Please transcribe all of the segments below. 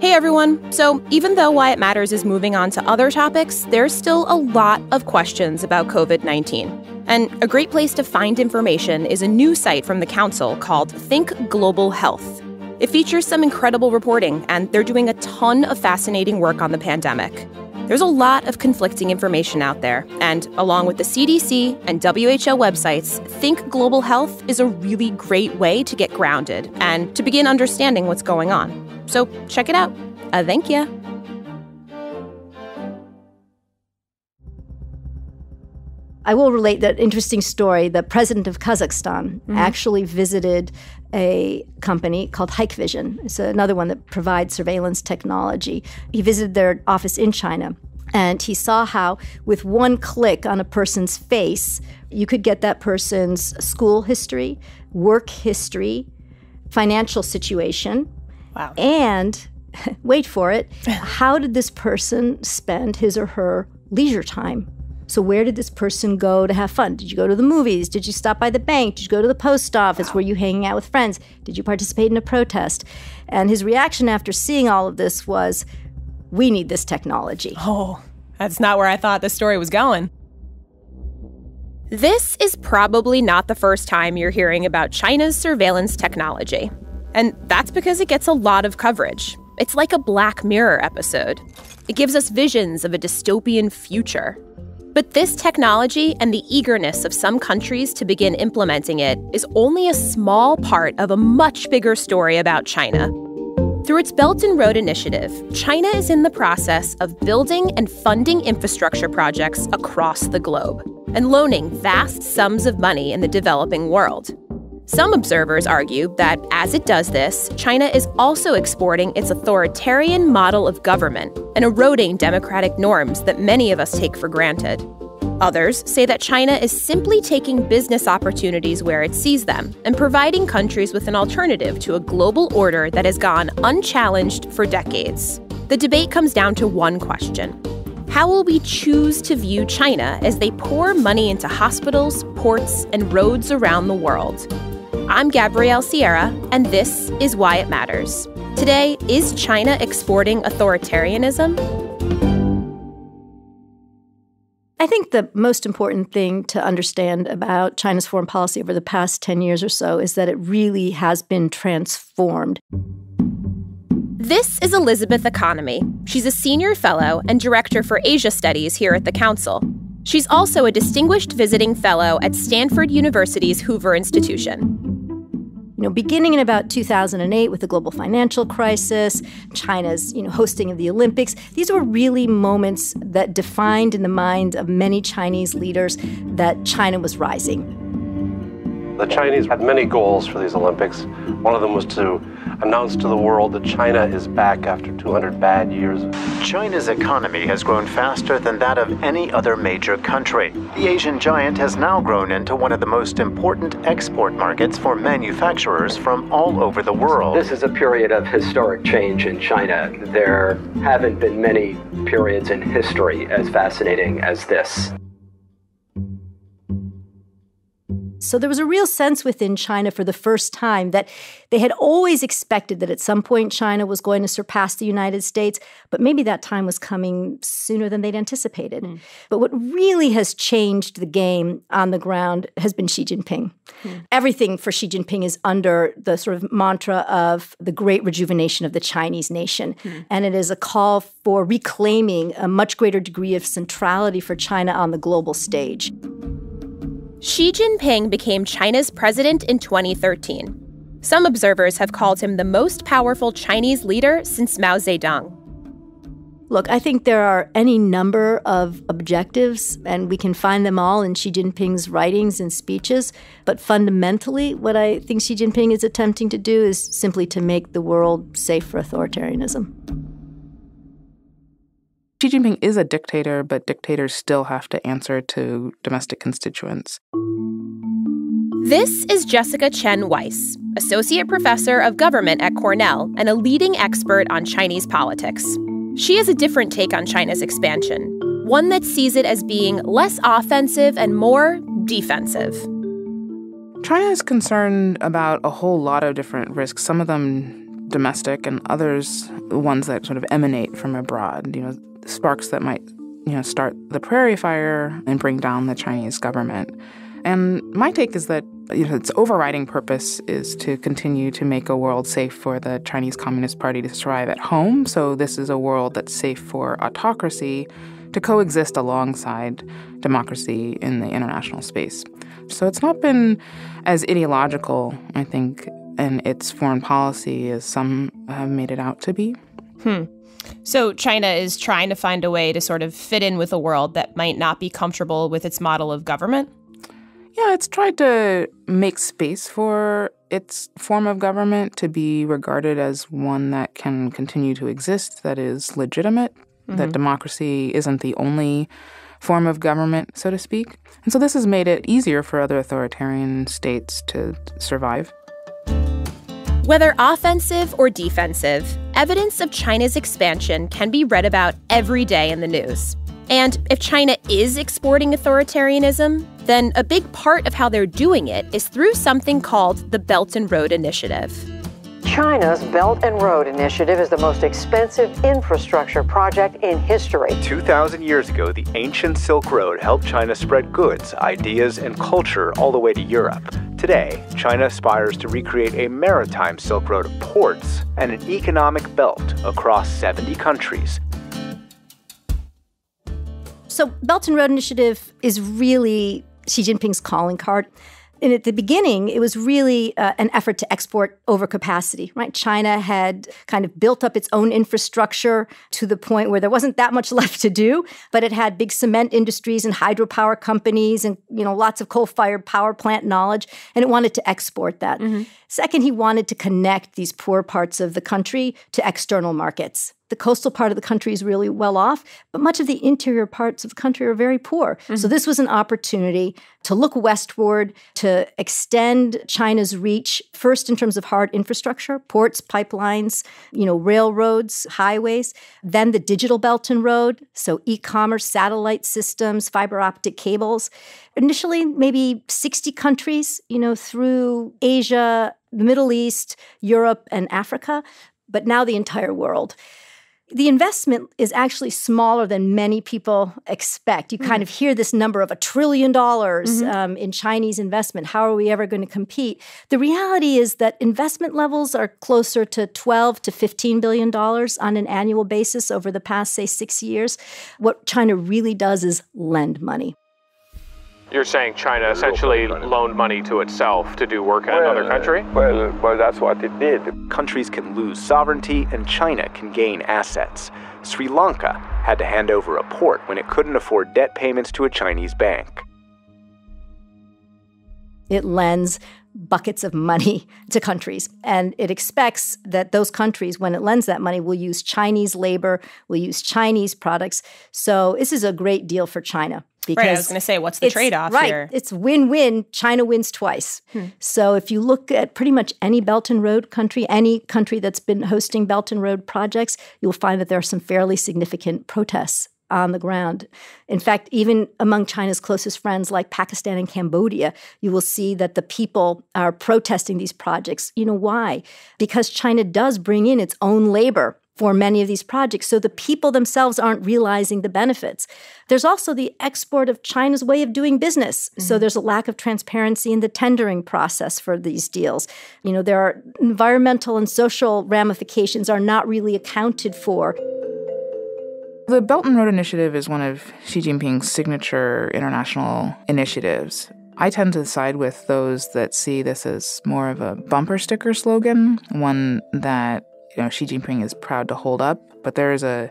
Hey everyone! So, even though Why It Matters is moving on to other topics, there's still a lot of questions about COVID-19. And a great place to find information is a new site from the Council called Think Global Health. It features some incredible reporting, and they're doing a ton of fascinating work on the pandemic. There's a lot of conflicting information out there, and along with the CDC and WHO websites, Think Global Health is a really great way to get grounded and to begin understanding what's going on. So check it out. Thank you. I will relate that interesting story. The president of Kazakhstan actually visited a company called Hikvision. It's another one that provides surveillance technology. He visited their office in China, and he saw how with one click on a person's face, you could get that person's school history, work history, financial situation. Wow. And, wait for it, how did this person spend his or her leisure time? So where did this person go to have fun? Did you go to the movies? Did you stop by the bank? Did you go to the post office? Wow. Were you hanging out with friends? Did you participate in a protest? And his reaction after seeing all of this was, we need this technology. Oh, that's not where I thought the story was going. This is probably not the first time you're hearing about China's surveillance technology. And that's because it gets a lot of coverage. It's like a Black Mirror episode. It gives us visions of a dystopian future. But this technology and the eagerness of some countries to begin implementing it is only a small part of a much bigger story about China. Through its Belt and Road Initiative, China is in the process of building and funding infrastructure projects across the globe and loaning vast sums of money in the developing world. Some observers argue that as it does this, China is also exporting its authoritarian model of government and eroding democratic norms that many of us take for granted. Others say that China is simply taking business opportunities where it sees them and providing countries with an alternative to a global order that has gone unchallenged for decades. The debate comes down to one question. How will we choose to view China as they pour money into hospitals, ports, and roads around the world? I'm Gabrielle Sierra, and this is Why It Matters. Today, is China exporting authoritarianism? I think the most important thing to understand about China's foreign policy over the past 10 years or so is that it really has been transformed. This is Elizabeth Economy. She's a senior fellow and director for Asia Studies here at the Council. She's also a distinguished visiting fellow at Stanford University's Hoover Institution. Beginning in about 2008 with the global financial crisis, China's, hosting of the Olympics, these were really moments that defined in the minds of many Chinese leaders that China was rising. The Chinese had many goals for these Olympics. One of them was to announce to the world that China is back after 200 bad years. China's economy has grown faster than that of any other major country. The Asian giant has now grown into one of the most important export markets for manufacturers from all over the world. This is a period of historic change in China. There haven't been many periods in history as fascinating as this. So there was a real sense within China for the first time that they had always expected that at some point China was going to surpass the United States, but maybe that time was coming sooner than they'd anticipated. But what really has changed the game on the ground has been Xi Jinping. Everything for Xi Jinping is under the sort of mantra of the great rejuvenation of the Chinese nation. And it is a call for reclaiming a much greater degree of centrality for China on the global stage. Xi Jinping became China's president in 2013. Some observers have called him the most powerful Chinese leader since Mao Zedong. Look, I think there are any number of objectives, and we can find them all in Xi Jinping's writings and speeches. But fundamentally, what I think Xi Jinping is attempting to do is simply to make the world safe for authoritarianism. Xi Jinping is a dictator, but dictators still have to answer to domestic constituents. This is Jessica Chen Weiss, associate professor of government at Cornell and a leading expert on Chinese politics. She has a different take on China's expansion, one that sees it as being less offensive and more defensive. China is concerned about a whole lot of different risks, some of them domestic and others ones that sort of emanate from abroad, sparks that might, start the prairie fire and bring down the Chinese government. And my take is that its overriding purpose is to continue to make a world safe for the Chinese Communist Party to survive at home. So this is a world that's safe for autocracy to coexist alongside democracy in the international space. So it's not been as ideological, I think, in its foreign policy as some have made it out to be. So China is trying to find a way to sort of fit in with a world that might not be comfortable with its model of government? Yeah, it's tried to make space for its form of government to be regarded as one that can continue to exist, that is legitimate, that democracy isn't the only form of government, so to speak. And so this has made it easier for other authoritarian states to survive. Whether offensive or defensive, evidence of China's expansion can be read about every day in the news. And if China is exporting authoritarianism, then a big part of how they're doing it is through something called the Belt and Road Initiative. China's Belt and Road Initiative is the most expensive infrastructure project in history. 2,000 years ago, the ancient Silk Road helped China spread goods, ideas, and culture all the way to Europe. Today, China aspires to recreate a maritime Silk Road of ports and an economic belt across 70 countries. So Belt and Road Initiative is really Xi Jinping's calling card. And at the beginning, it was really an effort to export overcapacity, right? China had kind of built up its own infrastructure to the point where there wasn't that much left to do, but it had big cement industries and hydropower companies and, lots of coal-fired power plant knowledge, and it wanted to export that. Second, he wanted to connect these poor parts of the country to external markets. The coastal part of the country is really well off, but much of the interior parts of the country are very poor. So this was an opportunity to look westward, to extend China's reach, first in terms of hard infrastructure, ports, pipelines, railroads, highways, then the digital Belt and Road, so e-commerce, satellite systems, fiber optic cables. Initially, maybe 60 countries, through Asia, the Middle East, Europe, and Africa, but now the entire world. The investment is actually smaller than many people expect. You kind of hear this number of $1 trillion in Chinese investment. How are we ever going to compete? The reality is that investment levels are closer to $12 to $15 billion on an annual basis over the past, say, 6 years. What China really does is lend money. You're saying China essentially loaned money to itself to do work in another country? Well, that's what it did. Countries can lose sovereignty and China can gain assets. Sri Lanka had to hand over a port when it couldn't afford debt payments to a Chinese bank. It lends buckets of money to countries, and it expects that those countries, when it lends that money, will use Chinese labor, will use Chinese products. So this is a great deal for China. Right, I was going to say, what's the trade-off here? Right, it's win-win. China wins twice. So if you look at pretty much any Belt and Road country, any country that's been hosting Belt and Road projects, you'll find that there are some fairly significant protests on the ground. In fact, even among China's closest friends like Pakistan and Cambodia, you will see that the people are protesting these projects. You know why? Because China does bring in its own labor for many of these projects, so the people themselves aren't realizing the benefits. There's also the export of China's way of doing business. So there's a lack of transparency in the tendering process for these deals. There are environmental and social ramifications are not really accounted for. The Belt and Road Initiative is one of Xi Jinping's signature international initiatives. I tend to side with those that see this as more of a bumper sticker slogan, one that Xi Jinping is proud to hold up, but there is a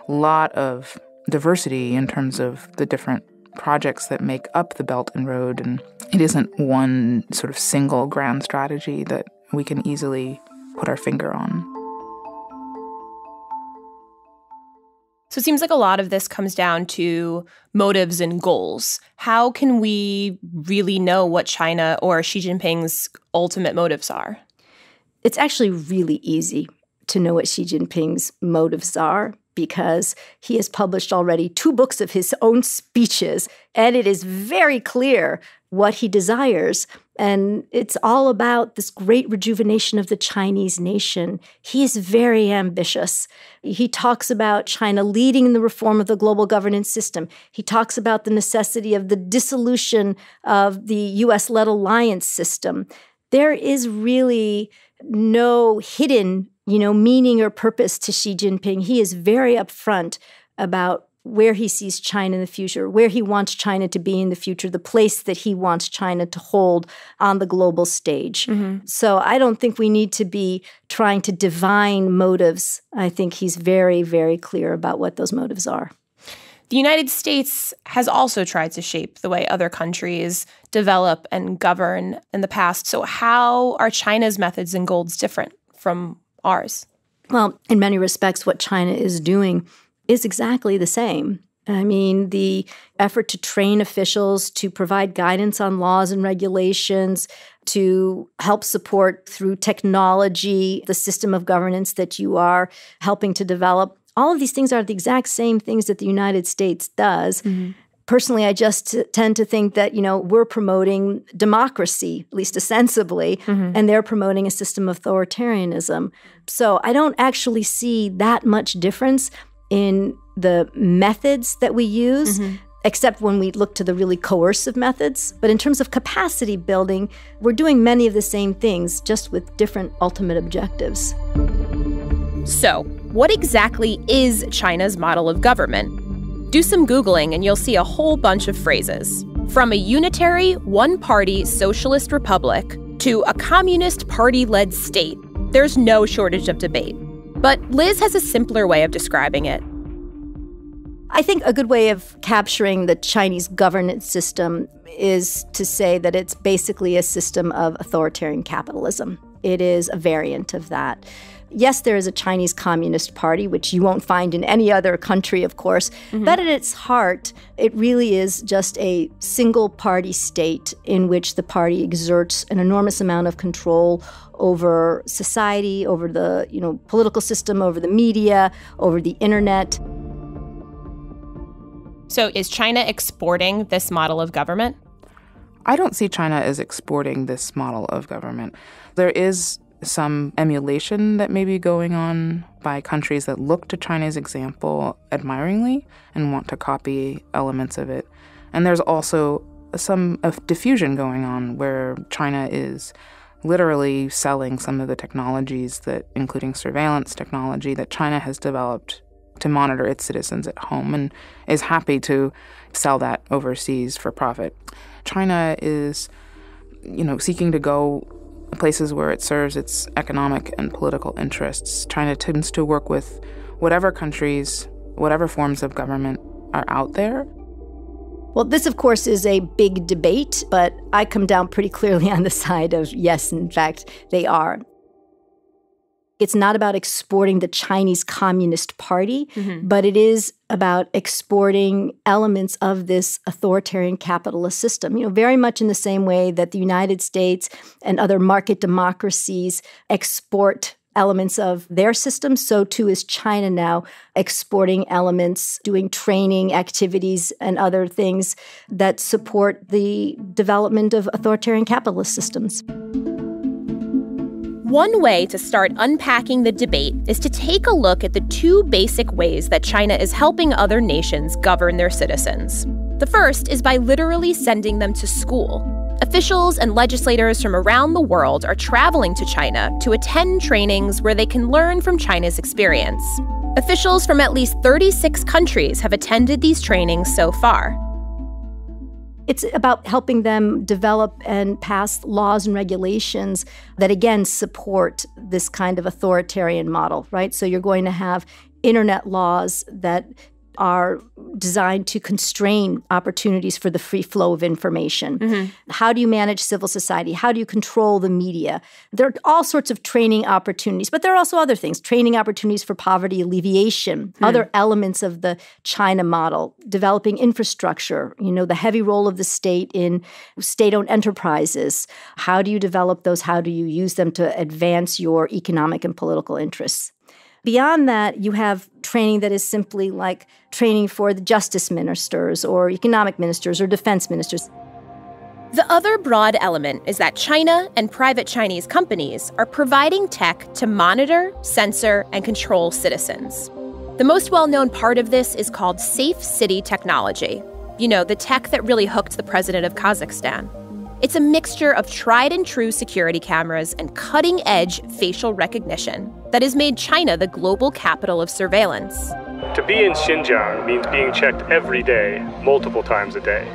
lot of diversity in terms of the different projects that make up the Belt and Road, and it isn't one sort of single grand strategy that we can easily put our finger on. So it seems like a lot of this comes down to motives and goals. How can we really know what China or Xi Jinping's ultimate motives are? It's actually really easy to know what Xi Jinping's motives are because he has published already 2 books of his own speeches, and it is very clear what he desires. And it's all about this great rejuvenation of the Chinese nation. He is very ambitious. He talks about China leading in the reform of the global governance system. He talks about the necessity of the dissolution of the U.S.-led alliance system. There is really no hidden, meaning or purpose to Xi Jinping. He is very upfront about where he sees China in the future, where he wants China to be in the future, the place that he wants China to hold on the global stage. Mm-hmm. So I don't think we need to be trying to divine motives. I think he's very, very clear about what those motives are. The United States has also tried to shape the way other countries develop and govern in the past. So how are China's methods and goals different from ours? Well, in many respects, what China is doing is exactly the same. I mean, the effort to train officials, to provide guidance on laws and regulations, to help support through technology the system of governance that you are helping to develop. All of these things are the exact same things that the United States does. Mm-hmm. Personally, I just tend to think that, we're promoting democracy, at least ostensibly, and they're promoting a system of authoritarianism. So I don't actually see that much difference in the methods that we use, except when we look to the really coercive methods. But in terms of capacity building, we're doing many of the same things, just with different ultimate objectives. So, what exactly is China's model of government? Do some Googling and you'll see a whole bunch of phrases. From a unitary, one-party socialist republic to a communist party-led state, there's no shortage of debate. But Liz has a simpler way of describing it. I think a good way of capturing the Chinese governance system is to say that it's basically a system of authoritarian capitalism. It is a variant of that. Yes, there is a Chinese Communist Party, which you won't find in any other country, of course, but at its heart, it really is just a single-party state in which the party exerts an enormous amount of control over society, over the political system, over the media, over the internet. So is China exporting this model of government? I don't see China as exporting this model of government. There is some emulation that may be going on by countries that look to China's example admiringly and want to copy elements of it. And there's also some diffusion going on where China is literally selling some of the technologies that, including surveillance technology, that China has developed to monitor its citizens at home and is happy to sell that overseas for profit. China is, seeking to go places where it serves its economic and political interests. China tends to work with whatever countries, whatever forms of government are out there. Well, this, of course, is a big debate, but I come down pretty clearly on the side of yes, in fact, they are. It's not about exporting the Chinese Communist Party, but it is about exporting elements of this authoritarian capitalist system, very much in the same way that the United States and other market democracies export elements of their system, so too is China now exporting elements, doing training activities and other things that support the development of authoritarian capitalist systems. One way to start unpacking the debate is to take a look at the two basic ways that China is helping other nations govern their citizens. The first is by literally sending them to school. Officials and legislators from around the world are traveling to China to attend trainings where they can learn from China's experience. Officials from at least 36 countries have attended these trainings so far. It's about helping them develop and pass laws and regulations that, again, support this kind of authoritarian model, right? So you're going to have internet laws that are designed to constrain opportunities for the free flow of information. How do you manage civil society? How do you control the media? There are all sorts of training opportunities, but there are also other things, training opportunities for poverty alleviation, other elements of the China model, developing infrastructure, the heavy role of the state in state-owned enterprises. How do you develop those? How do you use them to advance your economic and political interests? Beyond that, you have training that is simply like training for the justice ministers or economic ministers or defense ministers. The other broad element is that China and private Chinese companies are providing tech to monitor, censor, and control citizens. The most well-known part of this is called Safe City technology. You know, the tech that really hooked the president of Kazakhstan. It's a mixture of tried-and-true security cameras and cutting-edge facial recognition that has made China the global capital of surveillance. To be in Xinjiang means being checked every day, multiple times a day.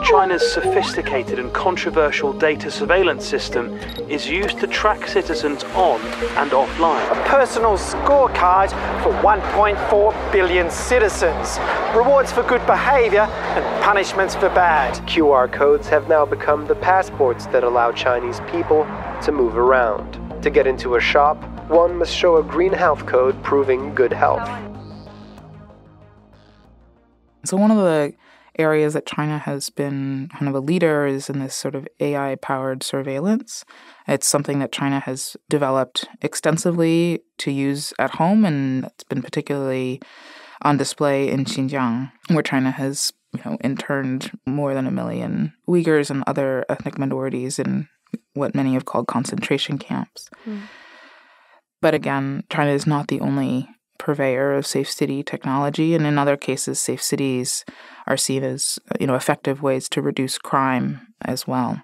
China's sophisticated and controversial data surveillance system is used to track citizens on and offline. A personal scorecard for 1.4 billion citizens. Rewards for good behavior and punishments for bad. QR codes have now become the passports that allow Chinese people to move around. To get into a shop, one must show a green health code proving good health. So one of the areas that China has been kind of a leader is in this sort of AI-powered surveillance. It's something that China has developed extensively to use at home, and it's been particularly on display in Xinjiang, where China has, interned more than 1 million Uyghurs and other ethnic minorities in what many have called concentration camps. But again, China is not the only purveyor of safe city technology, and in other cases, safe cities are seen as, effective ways to reduce crime as well.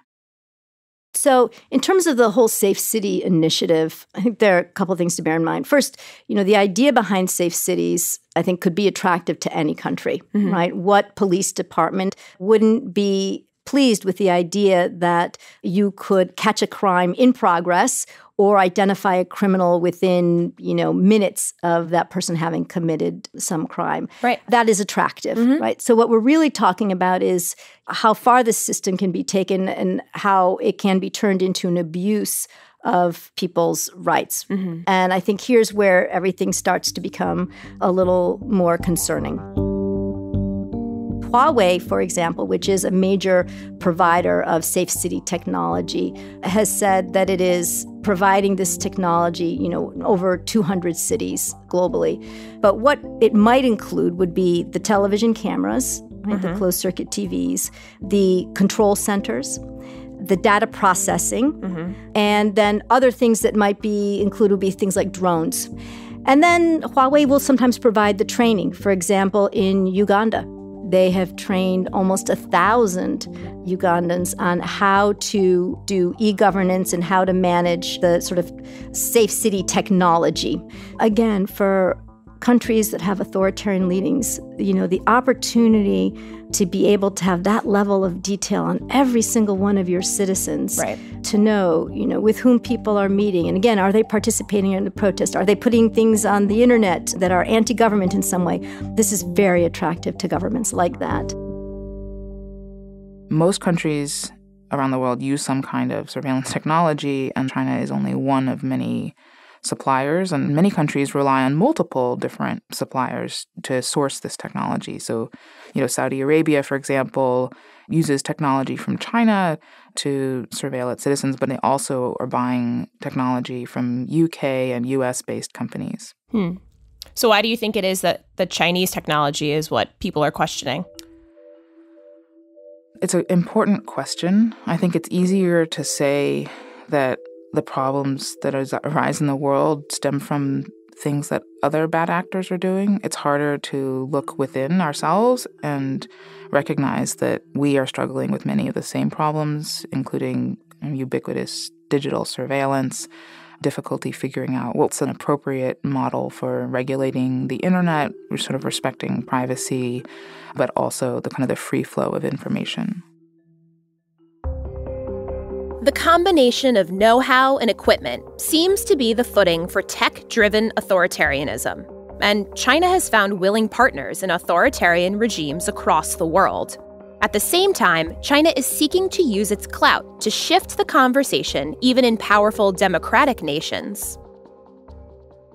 So in terms of the whole Safe City initiative, I think there are a couple of things to bear in mind. First, the idea behind safe cities, I think, could be attractive to any country, right? What police department wouldn't be pleased with the idea that you could catch a crime in progress or identify a criminal within, minutes of that person having committed some crime. Right. That is attractive, right? So what we're really talking about is how far this system can be taken and how it can be turned into an abuse of people's rights. And I think here's where everything starts to become a little more concerning. Huawei, for example, which is a major provider of safe city technology, has said that it is providing this technology, in over 200 cities globally. But what it might include would be the television cameras, right, the closed-circuit TVs, the control centers, the data processing, and then other things that might be included would be things like drones. And then Huawei will sometimes provide the training. For example, in Uganda, they have trained almost 1,000 Ugandans on how to do e-governance and how to manage the sort of safe city technology. Again, for countries that have authoritarian leanings, the opportunity to be able to have that level of detail on every single one of your citizens, right, to know, with whom people are meeting. And again, are they participating in the protest? Are they putting things on the internet that are anti-government in some way? This is very attractive to governments like that. Most countries around the world use some kind of surveillance technology, and China is only one of many suppliers, and many countries rely on multiple different suppliers to source this technology. So, Saudi Arabia, for example, uses technology from China to surveil its citizens, but they also are buying technology from UK and US-based companies. So why do you think it is that the Chinese technology is what people are questioning? It's an important question. I think it's easier to say that the problems that arise in the world stem from things that other bad actors are doing. It's harder to look within ourselves and recognize that we are struggling with many of the same problems, including ubiquitous digital surveillance, difficulty figuring out what's an appropriate model for regulating the internet, sort of respecting privacy, but also the kind of the free flow of information. The combination of know-how and equipment seems to be the footing for tech-driven authoritarianism. And China has found willing partners in authoritarian regimes across the world. At the same time, China is seeking to use its clout to shift the conversation even in powerful democratic nations.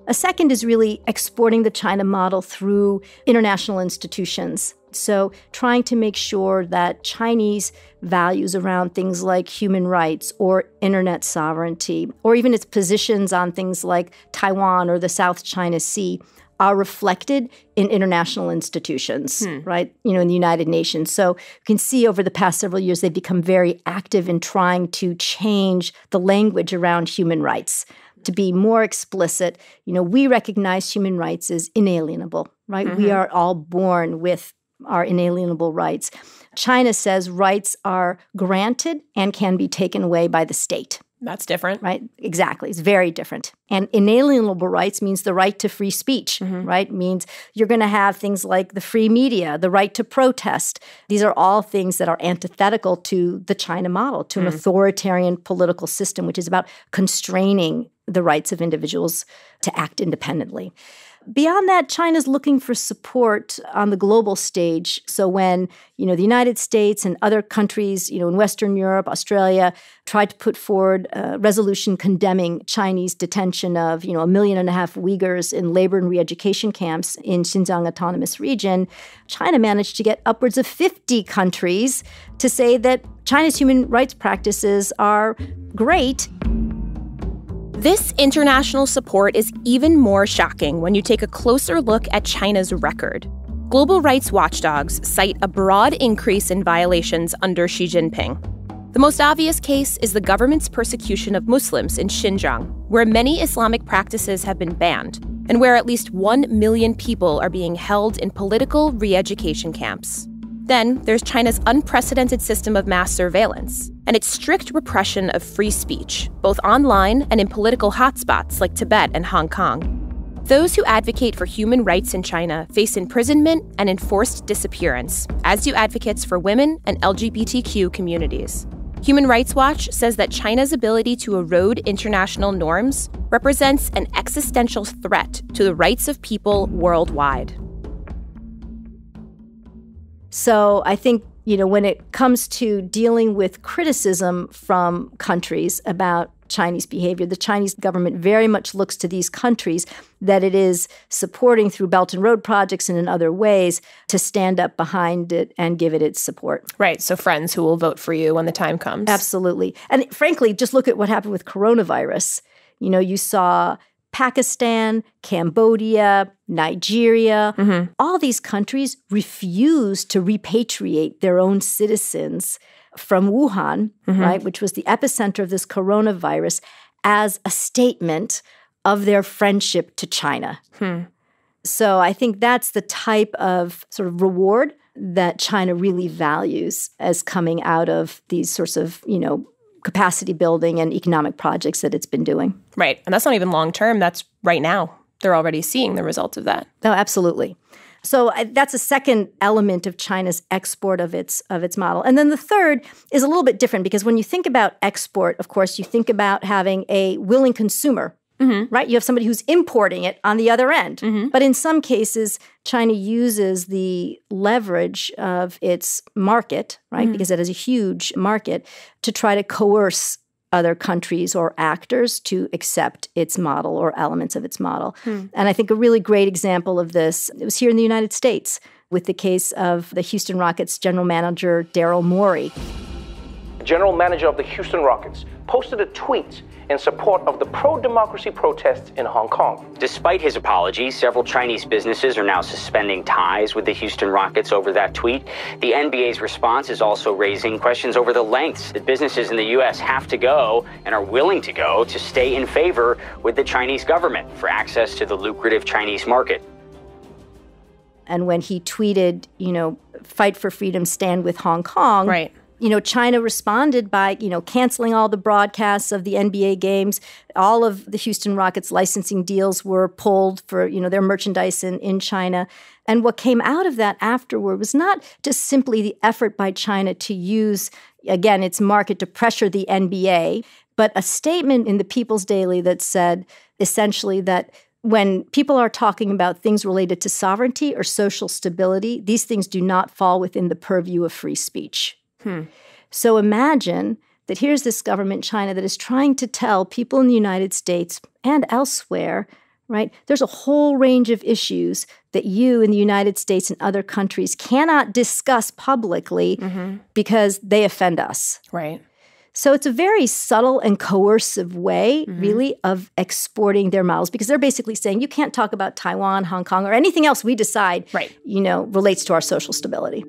A second is really exporting the China model through international institutions. So trying to make sure that Chinese values around things like human rights or internet sovereignty, or even its positions on things like Taiwan or the South China Sea, are reflected in international institutions, right? In the United Nations. So you can see over the past several years, they've become very active in trying to change the language around human rights to be more explicit. We recognize human rights as inalienable, right? We are all born with our inalienable rights. China says rights are granted and can be taken away by the state. That's different. Right? Exactly. It's very different. And inalienable rights means the right to free speech, right? Means you're going to have things like the free media, the right to protest. These are all things that are antithetical to the China model, to an authoritarian political system, which is about constraining the rights of individuals to act independently. Beyond that, China's looking for support on the global stage. So when, the United States and other countries, in Western Europe, Australia, tried to put forward a resolution condemning Chinese detention of, 1.5 million Uyghurs in labor and re-education camps in Xinjiang Autonomous Region, China managed to get upwards of 50 countries to say that China's human rights practices are great. This international support is even more shocking when you take a closer look at China's record. Global rights watchdogs cite a broad increase in violations under Xi Jinping. The most obvious case is the government's persecution of Muslims in Xinjiang, where many Islamic practices have been banned, and where at least 1 million people are being held in political re-education camps. Then there's China's unprecedented system of mass surveillance and its strict repression of free speech, both online and in political hotspots like Tibet and Hong Kong. Those who advocate for human rights in China face imprisonment and enforced disappearance, as do advocates for women and LGBTQ communities. Human Rights Watch says that China's ability to erode international norms represents an existential threat to the rights of people worldwide. So I think, when it comes to dealing with criticism from countries about Chinese behavior, the Chinese government very much looks to these countries that it is supporting through Belt and Road projects and in other ways to stand up behind it and give it its support. Right. So friends who will vote for you when the time comes. Absolutely. And frankly, just look at what happened with coronavirus. You saw Pakistan, Cambodia, Nigeria, all these countries refused to repatriate their own citizens from Wuhan, right, which was the epicenter of this coronavirus, as a statement of their friendship to China. So I think that's the type of sort of reward that China really values as coming out of these sorts of, capacity building and economic projects that it's been doing. Right. And that's not even long term. That's right now. They're already seeing the results of that. Oh, absolutely. So that's a second element of China's export of its model. And then the third is a little bit different because when you think about export, of course, you think about having a willing consumer, right? You have somebody who's importing it on the other end. But in some cases, China uses the leverage of its market, right? Because it has a huge market to try to coerce other countries or actors to accept its model or elements of its model. And I think a really great example of this, it was here in the United States with the case of the Houston Rockets general manager, Daryl Morey. The general manager of the Houston Rockets posted a tweet in support of the pro-democracy protests in Hong Kong. Despite his apology, several Chinese businesses are now suspending ties with the Houston Rockets over that tweet. The NBA's response is also raising questions over the lengths that businesses in the U.S. have to go and are willing to go to stay in favor with the Chinese government for access to the lucrative Chinese market. And when he tweeted, fight for freedom, stand with Hong Kong. Right. China responded by, canceling all the broadcasts of the NBA games. All of the Houston Rockets licensing deals were pulled for, their merchandise in China. And what came out of that afterward was not just simply the effort by China to use, again, its market to pressure the NBA, but a statement in the People's Daily that said essentially that when people are talking about things related to sovereignty or social stability, these things do not fall within the purview of free speech. So imagine that here's this government, China, that is trying to tell people in the United States and elsewhere, right, there's a whole range of issues that you in the United States and other countries cannot discuss publicly because they offend us. Right. So it's a very subtle and coercive way, really, of exporting their models, because they're basically saying you can't talk about Taiwan, Hong Kong, or anything else we decide, relates to our social stability.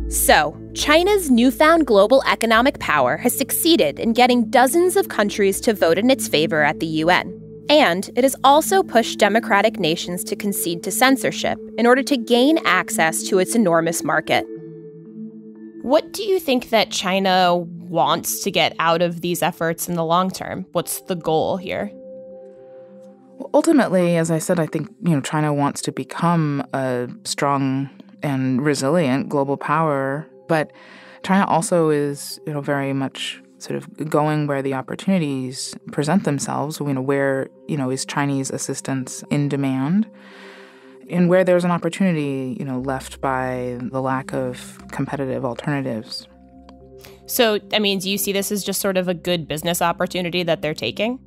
So, China's newfound global economic power has succeeded in getting dozens of countries to vote in its favor at the UN. And it has also pushed democratic nations to concede to censorship in order to gain access to its enormous market. What do you think that China wants to get out of these efforts in the long term? What's the goal here? Well, ultimately, as I said, I think, China wants to become a strong and resilient global power, but China also is, very much sort of going where the opportunities present themselves, where, is Chinese assistance in demand, and where there's an opportunity, left by the lack of competitive alternatives. So, do you see this as just sort of a good business opportunity that they're taking?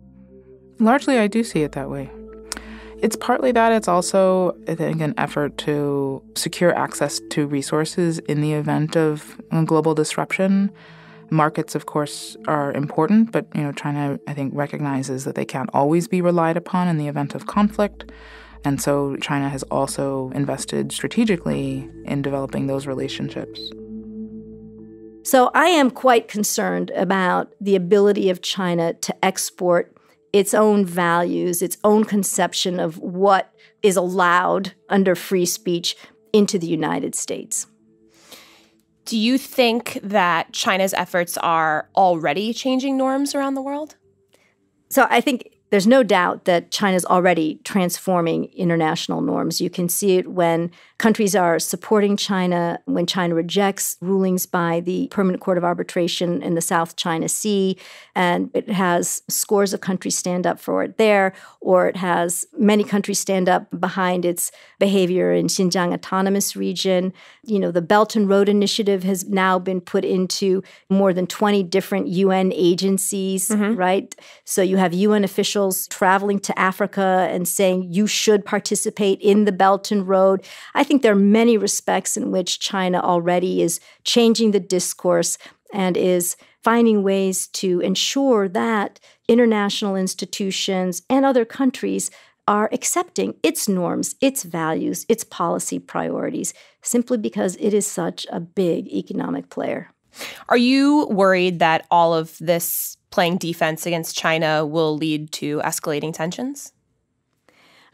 Largely, I do see it that way. It's partly that. It's also, I think, an effort to secure access to resources in the event of global disruption. Markets, of course, are important, but, China, I think, recognizes that they can't always be relied upon in the event of conflict. And so China has also invested strategically in developing those relationships. So I am quite concerned about the ability of China to export its own values, its own conception of what is allowed under free speech into the United States. Do you think that China's efforts are already changing norms around the world? So I think there's no doubt that China's already transforming international norms. You can see it when countries are supporting China, when China rejects rulings by the Permanent Court of Arbitration in the South China Sea, and it has scores of countries stand up for it there, or it has many countries stand up behind its behavior in Xinjiang Autonomous Region. The Belt and Road Initiative has now been put into more than 20 different UN agencies, right? So you have UN officials traveling to Africa and saying you should participate in the Belt and Road. I think there are many respects in which China already is changing the discourse and is finding ways to ensure that international institutions and other countries are accepting its norms, its values, its policy priorities, simply because it is such a big economic player. Are you worried that all of this playing defense against China will lead to escalating tensions?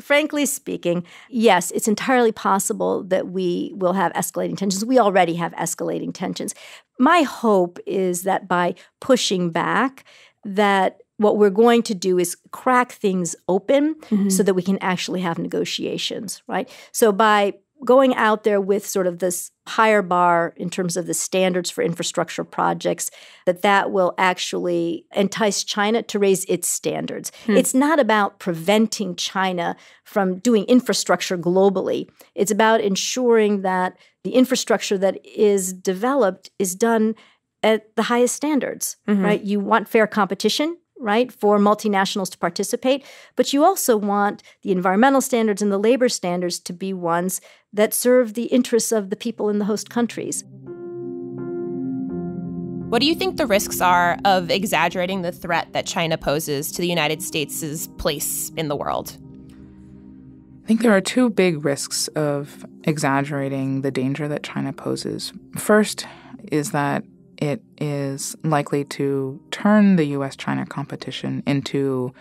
Frankly speaking, yes, it's entirely possible that we will have escalating tensions. We already have escalating tensions. My hope is that by pushing back, that what we're going to do is crack things open so that we can actually have negotiations, right? So by going out there with sort of this higher bar in terms of the standards for infrastructure projects, that will actually entice China to raise its standards. It's not about preventing China from doing infrastructure globally. It's about ensuring that the infrastructure that is developed is done at the highest standards, right? You want fair competition, right, for multinationals to participate, but you also want the environmental standards and the labor standards to be ones that serve the interests of the people in the host countries. What do you think the risks are of exaggerating the threat that China poses to the United States' place in the world? I think there are two big risks of exaggerating the danger that China poses. First is that it is likely to turn the U.S.-China competition into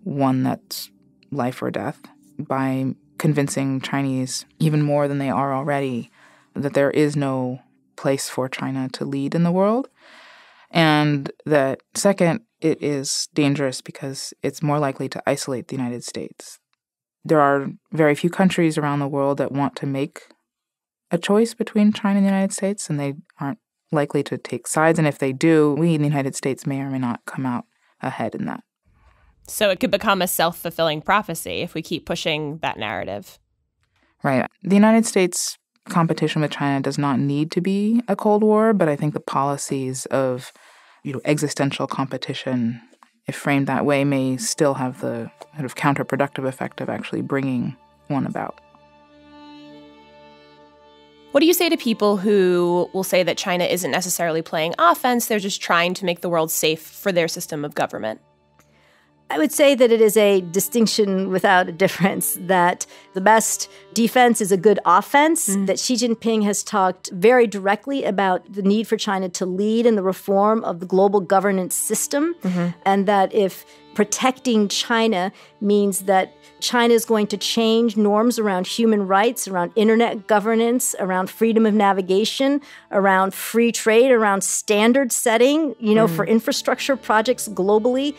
one that's life or death by convincing Chinese, even more than they are already, that there is no place for China to lead in the world. And that, second, it is dangerous because it's more likely to isolate the United States. There are very few countries around the world that want to make a choice between China and the United States, and they aren't likely to take sides. And if they do, we in the United States may or may not come out ahead in that. So it could become a self-fulfilling prophecy if we keep pushing that narrative. Right. The United States' competition with China does not need to be a Cold War, but I think the policies of, existential competition, if framed that way, may still have the sort of counterproductive effect of actually bringing one about. What do you say to people who will say that China isn't necessarily playing offense, they're just trying to make the world safe for their system of government? I would say that it is a distinction without a difference, that the best defense is a good offense, that Xi Jinping has talked very directly about the need for China to lead in the reform of the global governance system, and that if protecting China means that China is going to change norms around human rights, around internet governance, around freedom of navigation, around free trade, around standard setting, for infrastructure projects globally,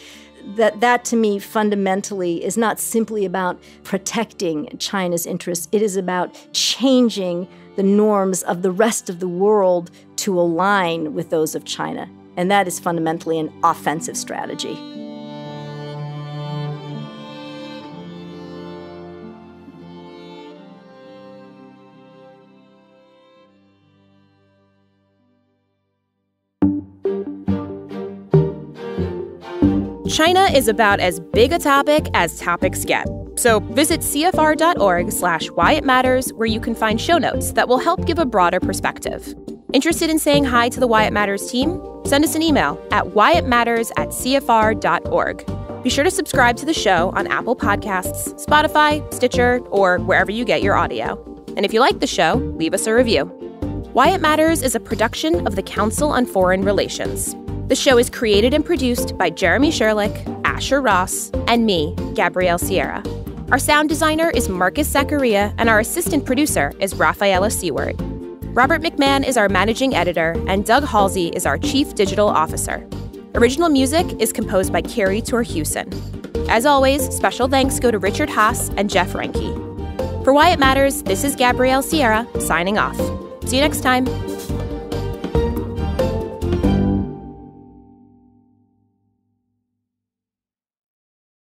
that to me fundamentally is not simply about protecting China's interests. It is about changing the norms of the rest of the world to align with those of China. And that is fundamentally an offensive strategy. China is about as big a topic as topics get. So visit CFR.org/whyitmatters, where you can find show notes that will help give a broader perspective. Interested in saying hi to the Why It Matters team? Send us an email at whyitmatters@cfr.org. Be sure to subscribe to the show on Apple Podcasts, Spotify, Stitcher, or wherever you get your audio. And if you like the show, leave us a review. Why It Matters is a production of the Council on Foreign Relations. The show is created and produced by Jeremy Sherlick, Asher Ross, and me, Gabrielle Sierra. Our sound designer is Marcus Zachariah, and our assistant producer is Rafaela Seward. Robert McMahon is our managing editor, and Doug Halsey is our chief digital officer. Original music is composed by Carrie Torhuson. As always, special thanks go to Richard Haas and Jeff Reinke. For Why It Matters, this is Gabrielle Sierra, signing off. See you next time.